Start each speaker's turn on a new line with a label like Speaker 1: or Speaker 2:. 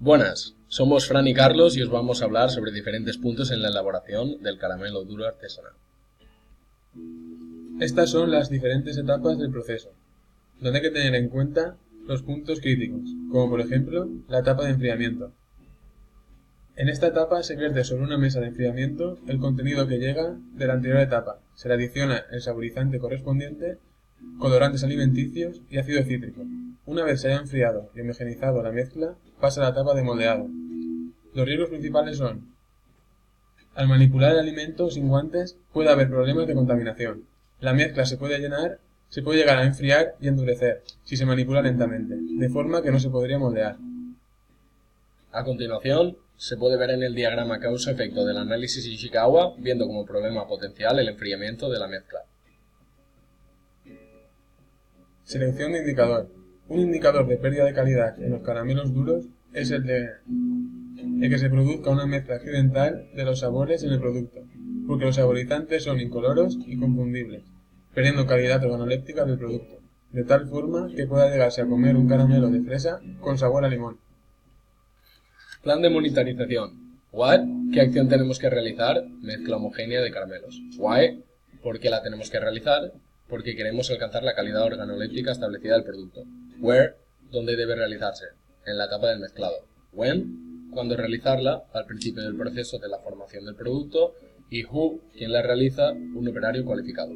Speaker 1: Buenas, somos Fran y Carlos y os vamos a hablar sobre diferentes puntos en la elaboración del caramelo duro artesanal.
Speaker 2: Estas son las diferentes etapas del proceso, donde hay que tener en cuenta los puntos críticos, como por ejemplo la etapa de enfriamiento. En esta etapa se vierte sobre una mesa de enfriamiento el contenido que llega de la anterior etapa, se le adiciona el saborizante correspondiente, colorantes alimenticios y ácido cítrico. Una vez se haya enfriado y homogeneizado la mezcla, pasa a la etapa de moldeado. Los riesgos principales son: al manipular el alimento sin guantes puede haber problemas de contaminación. La mezcla se puede llegar a enfriar y endurecer si se manipula lentamente, de forma que no se podría moldear.
Speaker 1: A continuación, se puede ver en el diagrama causa-efecto del análisis Ishikawa, viendo como problema potencial el enfriamiento de la mezcla.
Speaker 2: Selección de indicador. Un indicador de pérdida de calidad en los caramelos duros es el que se produzca una mezcla accidental de los sabores en el producto, porque los saborizantes son incoloros y confundibles, perdiendo calidad organoléptica del producto, de tal forma que pueda llegarse a comer un caramelo de fresa con sabor a limón.
Speaker 1: Plan de monitorización. What? ¿Qué acción tenemos que realizar? Mezcla homogénea de caramelos. Why? ¿Por qué la tenemos que realizar? Porque queremos alcanzar la calidad organoléptica establecida del producto. Where? ¿Dónde debe realizarse? En la etapa del mezclado. When? ¿Cuándo realizarla? Al principio del proceso de la formación del producto. Y who? ¿Quién la realiza? Un operario cualificado.